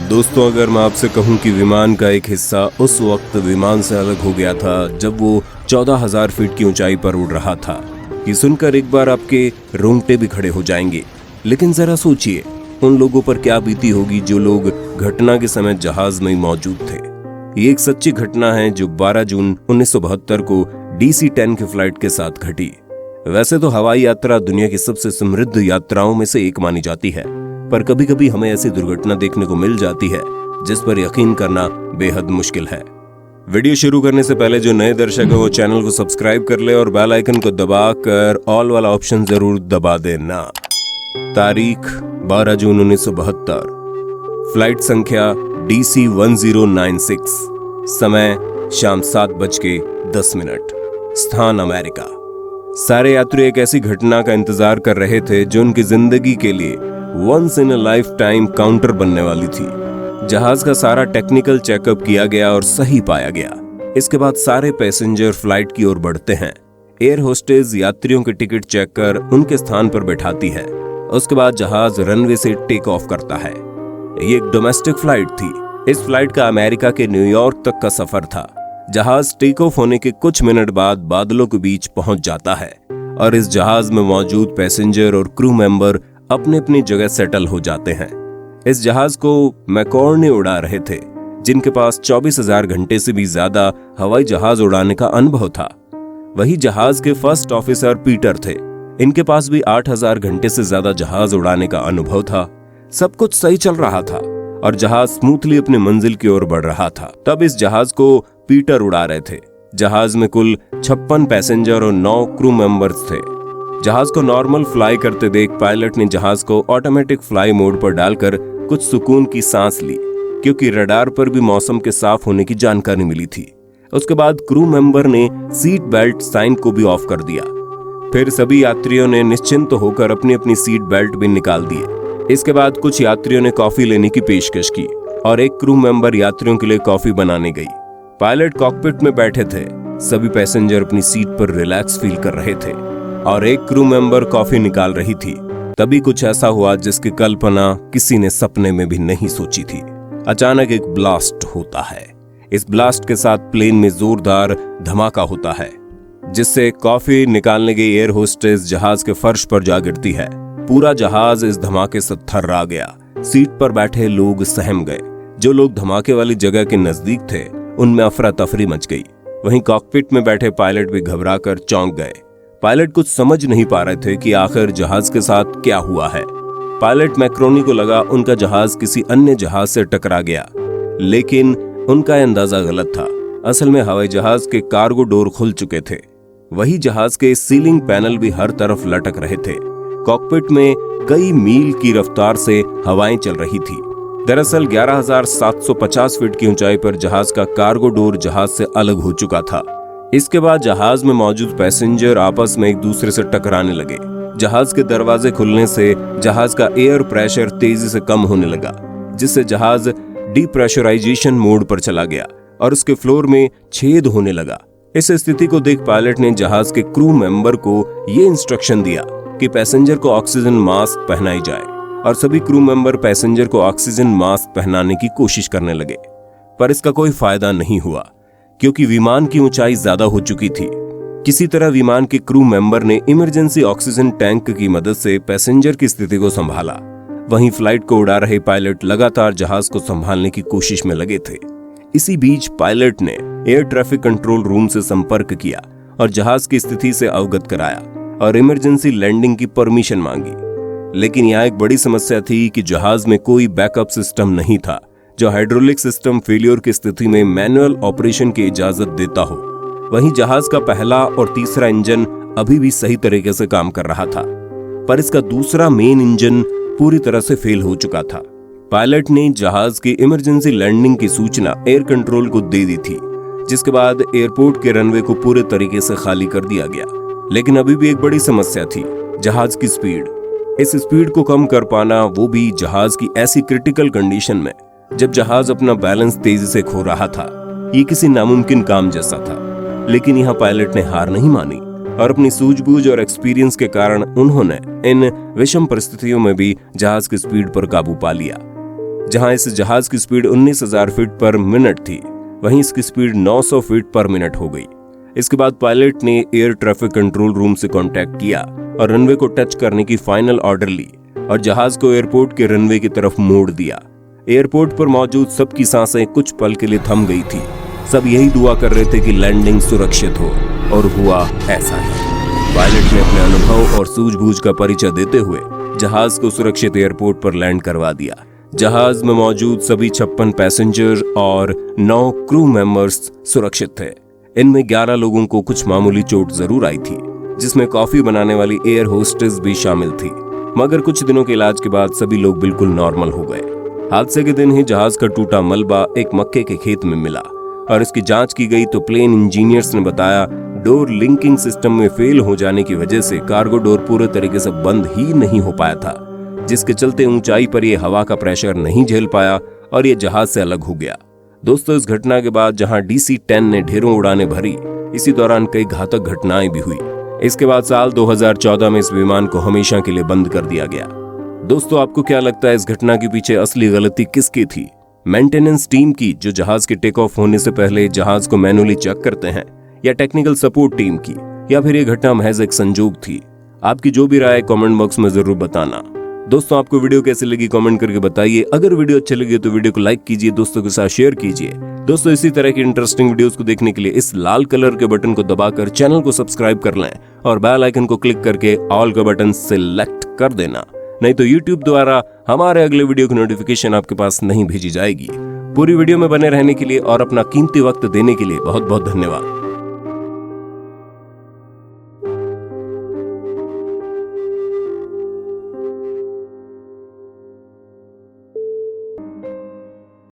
दोस्तों, अगर मैं आपसे कहूं कि विमान का एक हिस्सा उस वक्त विमान से अलग हो गया था जब वो 14,000 फीट की ऊंचाई पर उड़ रहा था, ये सुनकर एक बार आपके रोंगटे भी खड़े हो जाएंगे। लेकिन जरा सोचिए, उन लोगों पर क्या बीती होगी जो लोग घटना के समय जहाज में मौजूद थे। ये एक सच्ची घटना है जो 12 जून 1972 को DC-10 की फ्लाइट के साथ घटी। वैसे तो हवाई यात्रा दुनिया की सबसे समृद्ध यात्राओं में से एक मानी जाती है, पर कभी कभी हमें ऐसी दुर्घटना देखने को मिल जाती है जिस पर यकीन करना बेहद मुश्किल है। वीडियो शुरू करने से पहले जो नए दर्शक हैं वो चैनल को सब्सक्राइब कर ले और बेल आइकन को दबाकर ऑल वाला ऑप्शन जरूर दबा देना। तारीख 12 जून 1972, फ्लाइट संख्या DC-1096, समय शाम 7:10, स्थान अमेरिका। सारे यात्री एक ऐसी घटना का इंतजार कर रहे थे जो उनकी जिंदगी के लिए once in a life time counter बनने वाली थी। जहाज का सारा टेक्निकल चेकअप किया गया और सही पाया गया। इसके बाद सारे पैसेंजर फ्लाइट की ओर बढ़ते हैं। एयर होस्टेस यात्रियों के टिकट चेक कर उनके स्थान पर बैठाती है। उसके बाद जहाज रनवे से टेक ऑफ करता है। ये एक डोमेस्टिक फ्लाइट थी। इस फ्लाइट का अमेरिका के न्यूयॉर्क तक का सफर था। जहाज टेक ऑफ होने के कुछ मिनट बाद बादलों के बीच पहुंच जाता है और इस जहाज में मौजूद पैसेंजर और क्रू मेंबर अपने अपनी जगह सेटल हो जाते हैं। इस जहाज को मैकॉर्ने उड़ा रहे थे, जिनके पास 24,000 घंटे से भी ज्यादा हवाई जहाज उड़ाने का अनुभव था। वही जहाज के फर्स्ट ऑफिसर पीटर थे। इनके पास भी 8,000 घंटे से ज्यादा जहाज उड़ाने का अनुभव था। सब कुछ सही चल रहा था और जहाज स्मूथली अपनी मंजिल की ओर बढ़ रहा था। तब इस जहाज को पीटर उड़ा रहे थे। जहाज में कुल 56 पैसेंजर और 9 क्रू मेंबर्स थे। जहाज को नॉर्मल फ्लाई करते देख पायलट ने जहाज को ऑटोमेटिक फ्लाई मोड पर डालकर कुछ सुकून की सांस ली, क्योंकि रडार पर भी मौसम के साफ होने की जानकारी मिली थी। उसके बाद क्रू मेंबर ने सीट बेल्ट साइन को भी ऑफ कर दिया। फिर सभी यात्रियों ने निश्चिंत होकर अपनी अपनी सीट बेल्ट भी निकाल दिए। इसके बाद कुछ यात्रियों ने कॉफी लेने की पेशकश की और एक क्रू मेंबर यात्रियों के लिए कॉफी बनाने गई। पायलट कॉकपिट में बैठे थे। सभी पैसेंजर अपनी सीट पर रिलैक्स फील कर रहे थे और एक क्रू मेंबर कॉफी निकाल रही थी। तभी कुछ ऐसा हुआ जिसकी कल्पना किसी ने सपने में भी नहीं सोची थी। अचानक एक ब्लास्ट होता है। इस ब्लास्ट के साथ प्लेन में जोरदार धमाका होता है, जिससे कॉफी निकालने गई एयर होस्टेस जहाज के फर्श पर जा गिरती है। पूरा जहाज इस धमाके से थर्रा गया। सीट पर बैठे लोग सहम गए। जो लोग धमाके वाली जगह के नजदीक थे उनमें अफरा तफरी मच गई। वहीं कॉकपिट में बैठे पायलट भी घबराकर चौंक गए। पायलट कुछ समझ नहीं पा रहे थे कि आखिर जहाज के साथ क्या हुआ है। पायलट मैक्रोनी को लगा उनका जहाज किसी अन्य जहाज से टकरा गया, लेकिन उनका अंदाजा गलत था। असल में हवाई जहाज के कार्गो डोर खुल चुके थे। वही जहाज के सीलिंग पैनल भी हर तरफ लटक रहे थे। कॉकपिट में कई मील की रफ्तार से हवाएं चल रही थी। दरअसल 11,750 फीट की ऊंचाई पर जहाज का कार्गो डोर जहाज से अलग हो चुका था। इसके बाद जहाज में मौजूद पैसेंजर आपस में एक दूसरे से टकराने लगे। जहाज के दरवाजे खुलने से जहाज का एयर प्रेशर तेजी से कम होने लगा, जिससे जहाज डिप्रेशराइजेशन मोड पर चला गया और उसके फ्लोर में छेद होने लगा। इस स्थिति को देख पायलट ने जहाज के क्रू मेंबर को ये इंस्ट्रक्शन दिया कि पैसेंजर को ऑक्सीजन मास्क पहनाई जाए और सभी क्रू मेंबर पैसेंजर को ऑक्सीजन मास्क पहनाने की कोशिश करने लगे। पर इसका कोई फायदा नहीं हुआ, क्योंकि विमान की ऊंचाई ज्यादा हो चुकी थी। किसी तरह विमान के क्रू मेंबर ने इमरजेंसी ऑक्सीजन टैंक की मदद से पैसेंजर की स्थिति को संभाला। वहीं फ्लाइट को उड़ा रहे पायलट लगातार जहाज को संभालने की कोशिश में लगे थे। इसी बीच पायलट ने एयर ट्रैफिक कंट्रोल रूम से संपर्क किया और जहाज की स्थिति से अवगत कराया और इमरजेंसी लैंडिंग की परमिशन मांगी। लेकिन यहाँ एक बड़ी समस्या थी कि जहाज में कोई बैकअप सिस्टम नहीं था जो हाइड्रोलिक सिस्टम फेलियर की स्थिति में मैनुअल ऑपरेशन की इजाजत देता हो। वहीं जहाज का पहला और तीसरा इंजन अभी भी सही तरीके से काम कर रहा था, पर इसका दूसरा मेन इंजन पूरी तरह से फेल हो चुका था। पायलट ने जहाज की इमरजेंसी लैंडिंग की सूचना एयर कंट्रोल को दे दी थी, जिसके बाद एयरपोर्ट के रनवे को पूरे तरीके से खाली कर दिया गया। लेकिन अभी भी एक बड़ी समस्या थी, जहाज की स्पीड। इस स्पीड को कम कर पाना, वो भी जहाज की ऐसी क्रिटिकल कंडीशन में जब जहाज अपना बैलेंस तेजी से खो रहा था, ये किसी नामुमकिन काम जैसा था। लेकिन यहाँ पायलट ने हार नहीं मानी और अपनी सूझबूझ और एक्सपीरियंस के कारण उन्होंने इन विषम परिस्थितियों में भी जहाज की स्पीड पर काबू पा लिया। जहां इस जहाज की स्पीड 19,000 फीट पर मिनट थी, वहीं इसकी स्पीड 900 फीट पर मिनट हो गई। इसके बाद पायलट ने एयर ट्रैफिक कंट्रोल रूम से कांटेक्ट किया और रनवे को टच करने की फाइनल ऑर्डर ली और जहाज को एयरपोर्ट के रनवे की तरफ मोड़ दिया। एयरपोर्ट पर मौजूद सबकी सांसें कुछ पल के लिए थम गई थी। सब यही दुआ कर रहे थे कि लैंडिंग सुरक्षित हो, और हुआ ऐसा ही। पायलट ने अपने अनुभव और सूझबूझ का परिचय देते हुए जहाज को सुरक्षित एयरपोर्ट पर लैंड करवा दिया। जहाज में मौजूद सभी 56 पैसेंजर और 9 क्रू मेंबर्स सुरक्षित थे। इनमें 11 लोगों को कुछ मामूली चोट जरूर आई थी, जिसमें कॉफी बनाने वाली एयर होस्टेस भी शामिल थी, मगर कुछ दिनों के इलाज के बाद सभी लोग बिल्कुल नॉर्मल हो गए। हादसे के दिन ही जहाज का टूटा मलबा एक मक्के के खेत में मिला और इसकी जांच की गई तो प्लेन इंजीनियर्स ने बताया डोर लिंकिंग सिस्टम में फेल हो जाने की वजह से कार्गो डोर पूरे तरीके से बंद ही नहीं हो पाया था, जिसके चलते ऊंचाई पर यह हवा का प्रेशर नहीं झेल पाया और यह जहाज से अलग हो गया। दोस्तों, इस घटना के बाद जहां DC-10 ने ढेरों उड़ानें भरी, इसी दौरान कई घातक घटनाएं भी हुई। इसके बाद साल 2014 में इस विमान को हमेशा के लिए बंद कर दिया गया। दोस्तों, आपको क्या लगता है इस घटना के पीछे असली गलती किसकी थी? मेंटेनेंस टीम की, जो जहाज के टेक ऑफ होने से पहले जहाज को मैनुअली चेक करते हैं, या टेक्निकल सपोर्ट टीम की, या फिर यह घटना महज एक संजोग थी? आपकी जो भी राय कमेंट बॉक्स में जरूर बताना। दोस्तों, आपको वीडियो कैसी लगी कमेंट करके बताइए। अगर वीडियो अच्छी लगी तो वीडियो को लाइक कीजिए, दोस्तों के साथ शेयर कीजिए। दोस्तों, इसी तरह की इंटरेस्टिंग वीडियोस को देखने के लिए इस लाल कलर के बटन को दबाकर चैनल को सब्सक्राइब कर लें और बेल आइकन को क्लिक करके ऑल का बटन सिलेक्ट कर देना, नहीं तो YouTube द्वारा हमारे अगले वीडियो की नोटिफिकेशन आपके पास नहीं भेजी जाएगी। पूरी वीडियो में बने रहने के लिए और अपना कीमती वक्त देने के लिए बहुत बहुत धन्यवाद।